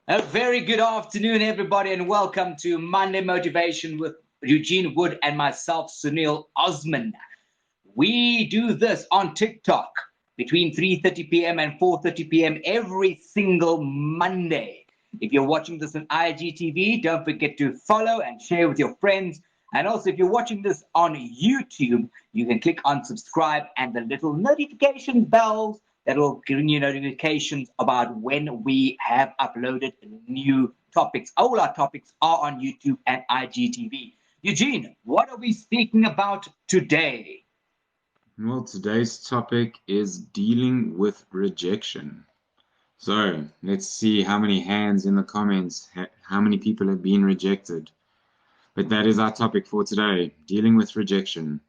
A very good afternoon, everybody, and welcome to Monday Motivation with Eugene Wood and myself, Sunil Osman. We do this on TikTok between 3:30 p.m. and 4:30 p.m. every single Monday. If you're watching this on IGTV, don't forget to follow and share with your friends. And also, if you're watching this on YouTube, you can click on subscribe and the little notification bells that will bring you notifications about when we have uploaded new topics. All our topics are on YouTube and IGTV. Eugene, what are we speaking about today? Well, today's topic is dealing with rejection. So let's see how many hands in the comments, how many people have been rejected. But that is our topic for today, dealing with rejection.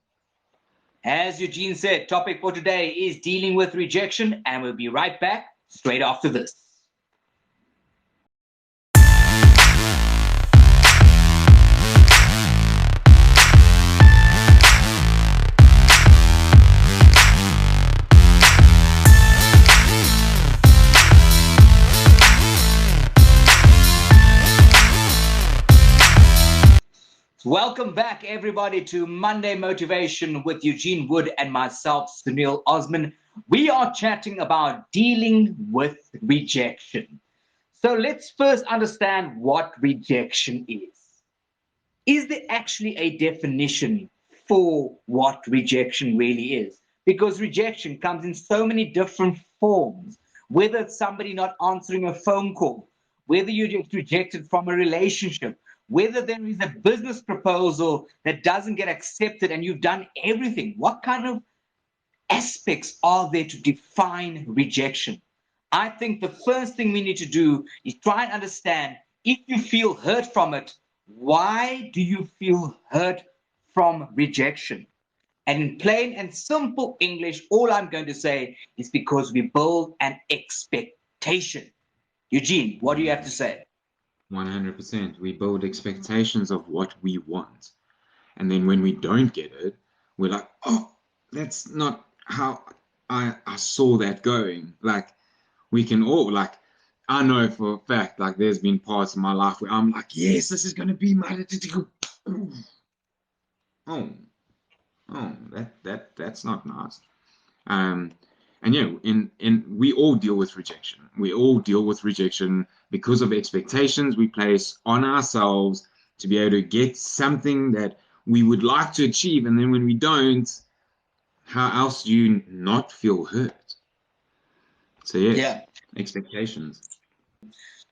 As Eugene said, topic for today is dealing with rejection, and we'll be right back straight after this. Welcome back, everybody, to Monday Motivation with Eugene Wood and myself, Sunil Osman. We are chatting about dealing with rejection. So let's first understand what rejection is. Is there actually a definition for what rejection really is? Because rejection comes in so many different forms, whether it's somebody not answering a phone call, whether you get rejected from a relationship, whether there is a business proposal that doesn't get accepted and you've done everything. What kind of aspects are there to define rejection? I think the first thing we need to do is try and understand, if you feel hurt from it, why do you feel hurt from rejection? And in plain and simple English, all I'm going to say is because we build an expectation. Eugene, what do you have to say? 100%. We build expectations of what we want. And then when we don't get it, we're like, oh, that's not how I saw that going. Like, we can all, like, I know for a fact, like, there's been parts of my life where I'm like, yes, this is going to be my. Oh, that's not nice. Um, and yeah, in we all deal with rejection. We all deal with rejection because of expectations we place on ourselves to be able to get something that we would like to achieve, and then when we don't, how else do you not feel hurt? So yes, Yeah. expectations.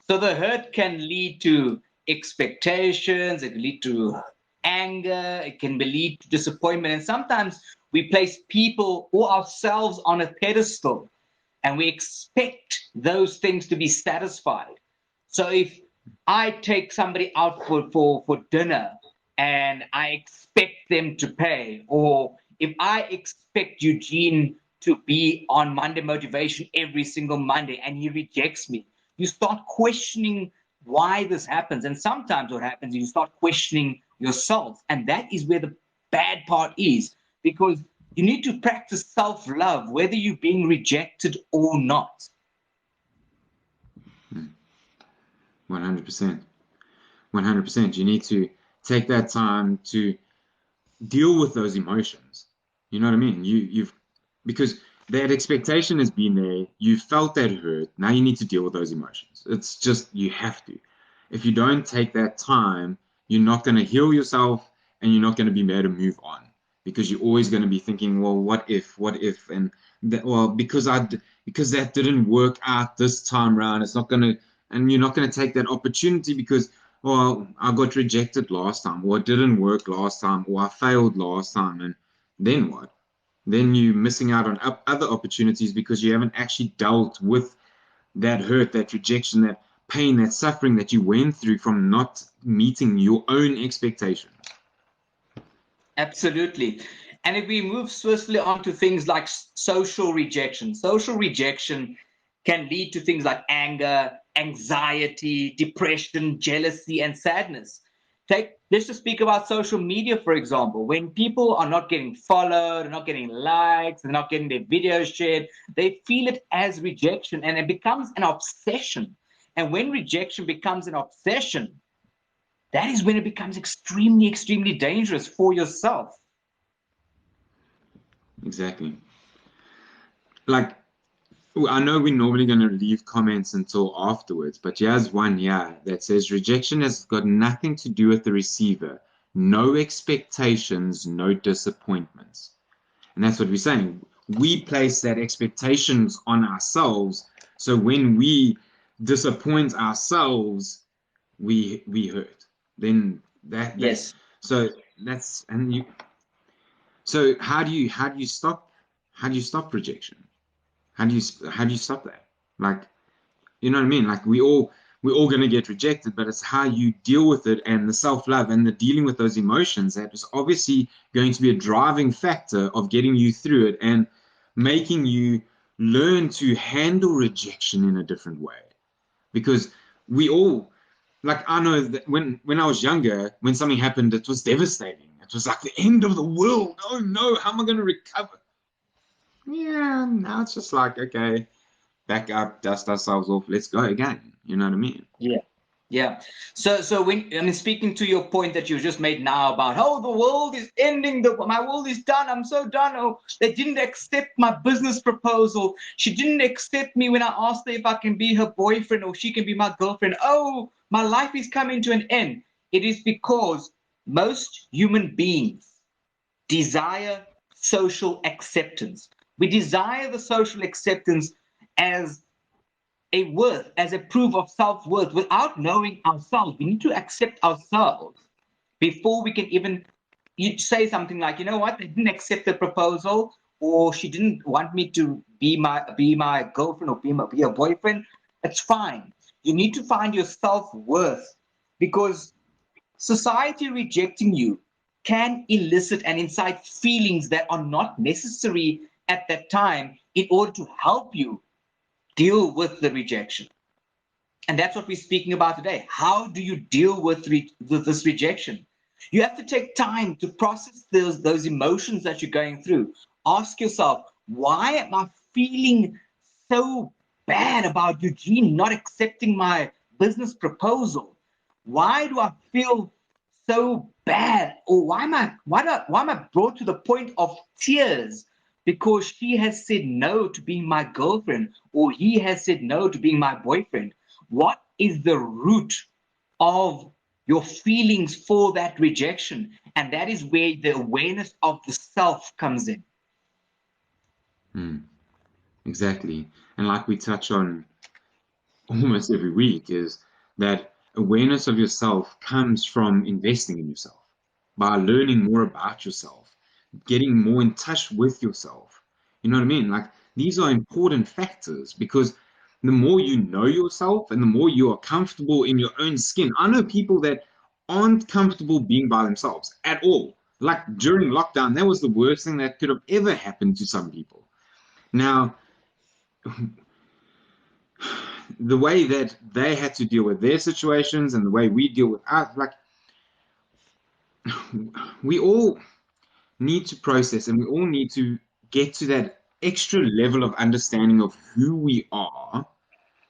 So the hurt can lead to expectations, it can lead to anger, it can lead to disappointment. And sometimes we place people or ourselves on a pedestal and we expect those things to be satisfied. So if I take somebody out for dinner and I expect them to pay, or if I expect Eugene to be on Monday Motivation every single Monday and he rejects me, you start questioning why this happens. And sometimes what happens is you start questioning yourself. And that is where the bad part is, because you need to practice self-love, whether you're being rejected or not. 100%. 100%. You need to take that time to deal with those emotions. You know what I mean? You've because that expectation has been there. You felt that hurt. Now you need to deal with those emotions. It's just you have to. If you don't take that time, you're not going to heal yourself, and you're not going to be able to move on because you're always going to be thinking, well, what if, and that, well, because that didn't work out this time around, it's not going to, and you're not going to take that opportunity because well, I got rejected last time, or it didn't work last time, or I failed last time, and then what? Then you're missing out on other opportunities because you haven't actually dealt with that hurt, that rejection, that pain, that suffering that you went through from not meeting your own expectations. Absolutely. And if we move swiftly on to things like social rejection can lead to things like anger, anxiety, depression, jealousy, and sadness. Let's just speak about social media, for example. When people are not getting followed, not getting likes, they're not getting their videos shared, they feel it as rejection and it becomes an obsession. And when rejection becomes an obsession, that is when it becomes extremely, extremely dangerous for yourself. Exactly. Like, I know we're normally going to leave comments until afterwards, but here's one here that says rejection has got nothing to do with the receiver. No expectations, no disappointments. And that's what we're saying. We place that expectations on ourselves. So when we disappoint ourselves, we hurt. Then that Yes. so that's and you so how do you stop rejection? How do you stop that? Like, you know what I mean? Like we're all gonna get rejected, but it's how you deal with it and the self-love and the dealing with those emotions that is obviously going to be a driving factor of getting you through it and making you learn to handle rejection in a different way. Because we all, like, I know that when I was younger, when something happened, it was devastating. It was like the end of the world. Oh no, how am I going to recover? Yeah, now it's just like, okay, back up, dust ourselves off, let's go again. You know what I mean? Yeah. Yeah. So when I mean, speaking to your point that you just made now about, oh, the world is ending, my world is done, I'm so done. Oh, they didn't accept my business proposal. She didn't accept me when I asked her if I can be her boyfriend or she can be my girlfriend. Oh, my life is coming to an end. It is because most human beings desire social acceptance. We desire the social acceptance as a worth, as a proof of self-worth without knowing ourselves. We need to accept ourselves before we can even say something like, you know what, they didn't accept the proposal, or she didn't want me to be my girlfriend or be a boyfriend. It's fine. You need to find your self-worth, because society rejecting you can elicit and incite feelings that are not necessary at that time in order to help you deal with the rejection. And that's what we're speaking about today. How do you deal with this rejection? You have to take time to process those emotions that you're going through. Ask yourself, why am I feeling so bad about Eugene not accepting my business proposal? Why do I feel so bad? Or why am I brought to the point of tears because she has said no to being my girlfriend, or he has said no to being my boyfriend? What is the root of your feelings for that rejection? And that is where the awareness of the self comes in. Exactly. And like we touch on almost every week, is that awareness of yourself comes from investing in yourself, by learning more about yourself, getting more in touch with yourself. You know what I mean? Like, these are important factors, because the more you know yourself and the more you are comfortable in your own skin. I know people that aren't comfortable being by themselves at all. Like during lockdown, that was the worst thing that could have ever happened to some people. Now, the way that they had to deal with their situations and the way we deal with ours, like, we all need to process and we all need to get to that extra level of understanding of who we are.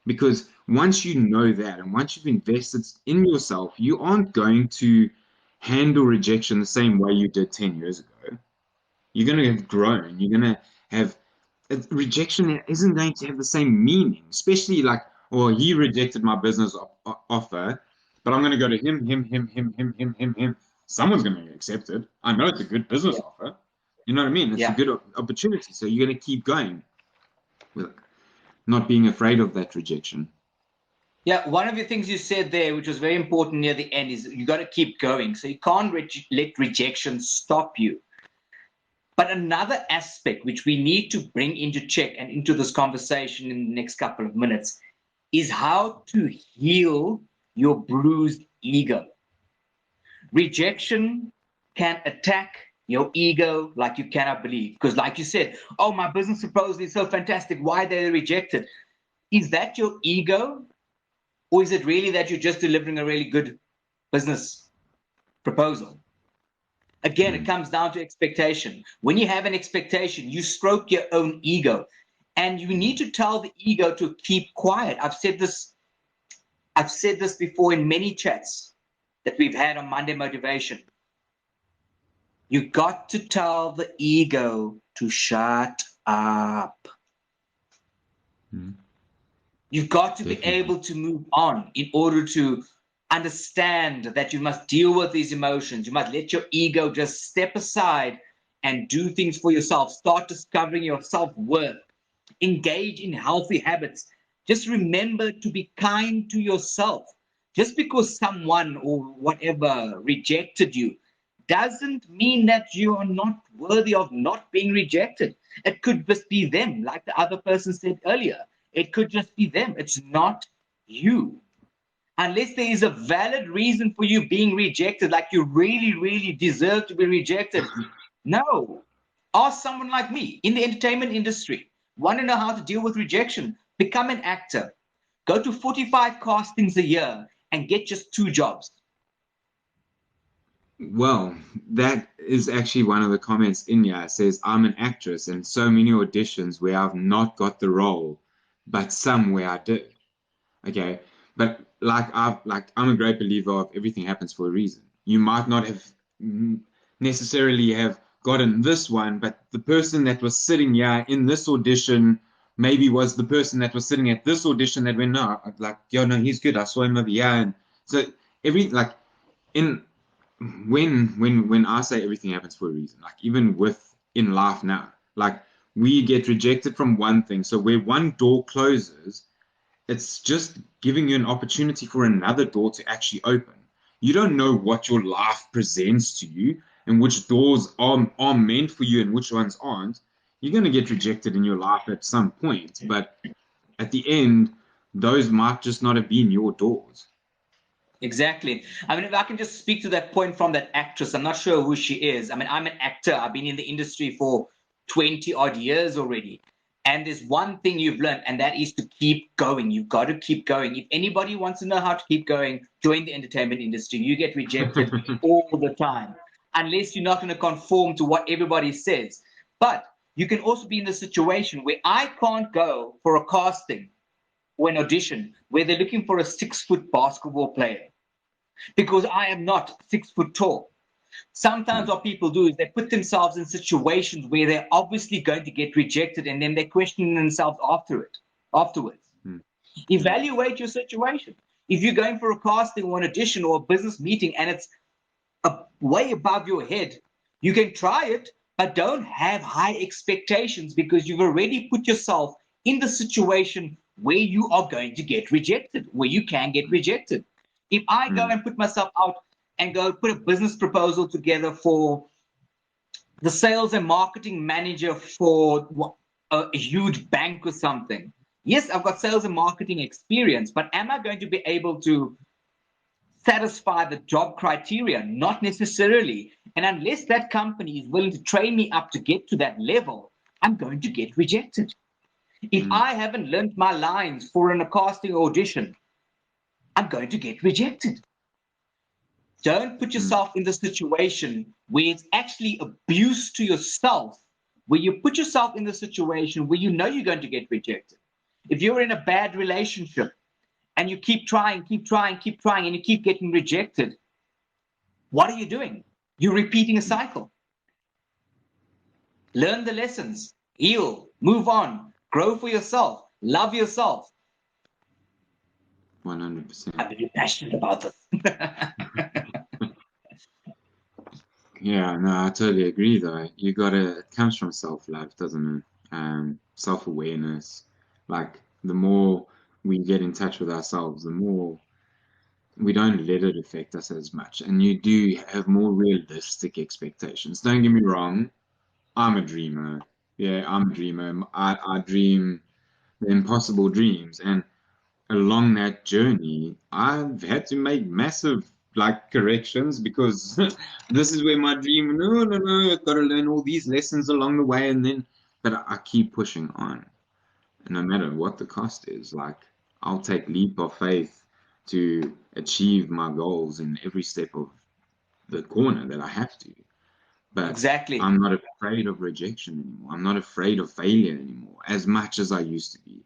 Because once you know that and once you've invested in yourself, you aren't going to handle rejection the same way you did 10 years ago. You're going to have grown. You're going to have rejection isn't going to have the same meaning, especially like, oh, he rejected my business offer, but I'm going to go to him. Someone's going to accept it. I know it's a good business Yeah. offer. You know what I mean? It's a Yeah. good opportunity. So you're going to keep going with not being afraid of that rejection. Yeah, one of the things you said there, which was very important near the end, is you got to keep going. So you can't let rejection stop you. But another aspect which we need to bring into check and into this conversation in the next couple of minutes is how to heal your bruised ego. Rejection can attack your ego like you cannot believe. Because, like you said, oh, my business proposal is so fantastic. Why they rejected? Is that your ego? Or is it really that you're just delivering a really good business proposal? Again, it Mm. comes down to expectation. When you have an expectation, you stroke your own ego. And you need to tell the ego to keep quiet. I've said this I've said this before in many chats that we've had on Monday Motivation. You got to tell the ego to shut up. You've got to be able to move on in order to understand that you must deal with these emotions. You must let your ego just step aside and do things for yourself. Start discovering your self-worth. Engage in healthy habits. Just remember to be kind to yourself. Just because someone or whatever rejected you doesn't mean that you are not worthy of not being rejected. It could just be them, like the other person said earlier. It could just be them. It's not you. Unless there is a valid reason for you being rejected, like you really, really deserve to be rejected. No. Ask someone like me in the entertainment industry. Want to know how to deal with rejection? Become an actor. Go to 45 castings a year and get just 2 jobs. Well, that is actually one of the comments in here. It says, I'm an actress and so many auditions where I've not got the role, but some where I did. Okay. But I'm a great believer of everything happens for a reason. You might not have necessarily have gotten this one, but the person that was sitting here in this audition maybe was the person that was sitting at this audition that went, no, like, yo, no, he's good. I saw him over here. And so when I say everything happens for a reason, like even in life now, like we get rejected from one thing. So where one door closes, it's just giving you an opportunity for another door to actually open. You don't know what your life presents to you and which doors are meant for you and which ones aren't. You're going to get rejected in your life at some point, but at the end, those might just not have been your doors. Exactly. I mean, if I can just speak to that point from that actress, I'm not sure who she is. I mean, I'm an actor. I've been in the industry for 20 odd years already. And there's one thing you've learned, and that is to keep going. You've got to keep going. If anybody wants to know how to keep going, join the entertainment industry. You get rejected all the time, unless you're not going to conform to what everybody says. But you can also be in the situation where I can't go for a casting or an audition where they're looking for a 6-foot basketball player because I am not 6 foot tall. Sometimes what people do is they put themselves in situations where they're obviously going to get rejected, and then they're questioning themselves afterwards. Evaluate your situation. If you're going for a casting or an audition or a business meeting and it's way above your head, you can try it, but don't have high expectations because you've already put yourself in the situation where you are going to get rejected, where you can get rejected. If I go and put myself out and go put a business proposal together for the sales and marketing manager for a huge bank or something, yes, I've got sales and marketing experience, but am I going to be able to satisfy the job criteria? Not necessarily. And unless that company is willing to train me up to get to that level, I'm going to get rejected. If I haven't learned my lines for a casting audition, I'm going to get rejected. Don't put yourself in the situation where it's actually abuse to yourself, where you put yourself in the situation where you know you're going to get rejected. If you're in a bad relationship and you keep trying, and you keep getting rejected, what are you doing? You're repeating a cycle. Learn the lessons, heal, move on, grow for yourself, love yourself. 100%. I'm very passionate about this. Yeah, no, I totally agree though. It comes from self-love, doesn't it? Self-awareness. Like the more we get in touch with ourselves, the more we don't let it affect us as much. And you do have more realistic expectations. Don't get me wrong, I'm a dreamer. Yeah, I'm a dreamer. I dream the impossible dreams. And along that journey, I've had to make massive corrections because this is where my dream. No, I've got to learn all these lessons along the way, but I keep pushing on, no matter what the cost is. Like I'll take leap of faith to achieve my goals in every step of the corner that I have to. But Exactly. I'm not afraid of rejection anymore. I'm not afraid of failure anymore, as much as I used to be.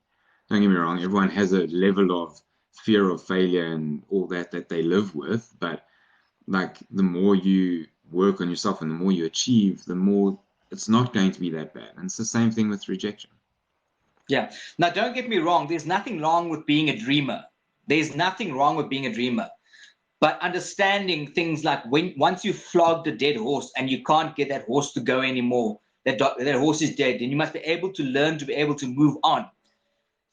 Don't get me wrong, everyone has a level of fear of failure and all that they live with. But like the more you work on yourself and the more you achieve, the more it's not going to be that bad. And it's the same thing with rejection. Yeah. Now, don't get me wrong. There's nothing wrong with being a dreamer. There's nothing wrong with being a dreamer. But understanding things like once you flogged a dead horse and you can't get that horse to go anymore, that horse is dead, and you must be able to learn to be able to move on.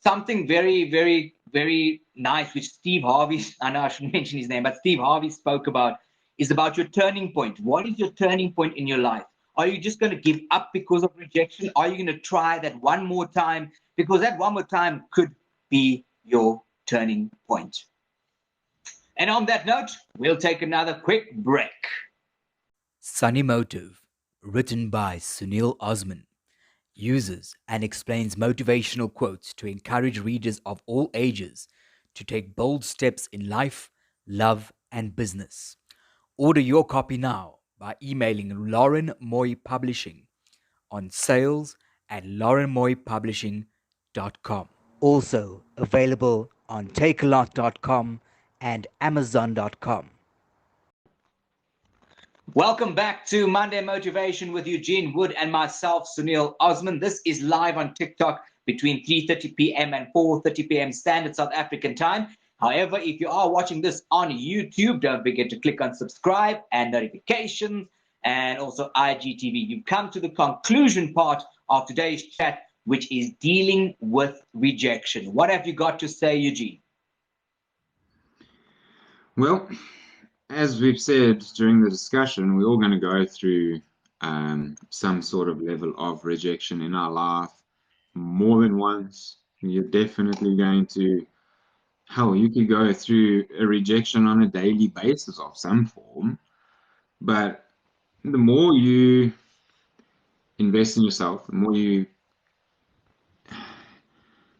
Something very, very, very nice, which Steve Harvey, I know I shouldn't mention his name, but Steve Harvey spoke about, is about your turning point. What is your turning point in your life? Are you just going to give up because of rejection? Are you going to try that one more time? Because that one more time could be your turning point. And on that note, we'll take another quick break. Sunny Motive, written by Sunil Osman, uses and explains motivational quotes to encourage readers of all ages to take bold steps in life, love, and business. Order your copy now by emailing Lauren Moy Publishing on sales@laurenmoypublishing.com. Also available on takealot.com and amazon.com. Welcome back to Monday Motivation with Eugene Wood and myself, Sunil Osman. This is live on TikTok between 3:30 p.m. and 4:30 p.m. Standard South African time. However, if you are watching this on YouTube, don't forget to click on subscribe and notifications, and also IGTV. You've come to the conclusion part of today's chat, which is dealing with rejection. What have you got to say, Eugene? Well, as we've said during the discussion, we're all going to go through some sort of level of rejection in our life more than once. You're definitely going to, hell, you could go through a rejection on a daily basis of some form. But the more you invest in yourself, the more you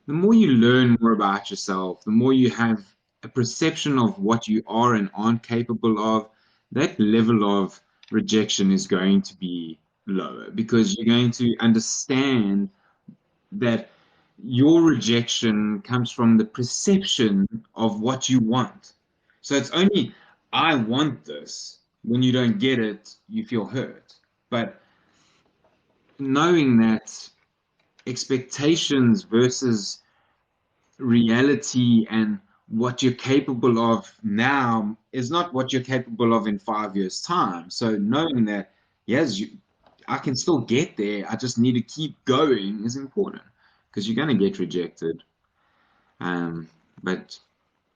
learn more about yourself, the more you have a perception of what you are and aren't capable of, that level of rejection is going to be lower because you're going to understand that your rejection comes from the perception of what you want. So it's only, I want this. When you don't get it, you feel hurt. But knowing that expectations versus reality and what you're capable of now is not what you're capable of in 5 years' time. So knowing that, yes, I can still get there, I just need to keep going is important because you're going to get rejected. But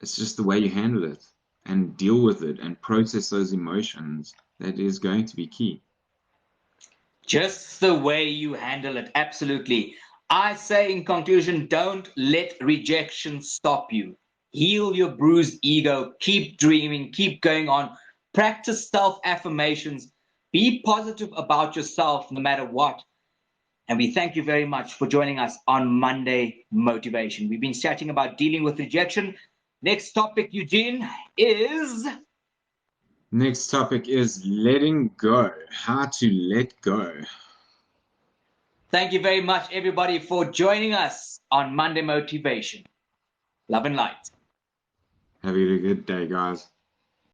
it's just the way you handle it and deal with it and process those emotions that is going to be key. Just the way you handle it, absolutely. I say in conclusion, don't let rejection stop you. Heal your bruised ego, keep dreaming, keep going on, practice self-affirmations, be positive about yourself no matter what. And we thank you very much for joining us on Monday Motivation. We've been chatting about dealing with rejection. Next topic, Eugene, is... Next topic is letting go. How to let go. Thank you very much, everybody, for joining us on Monday Motivation. Love and light. Have a good day, guys.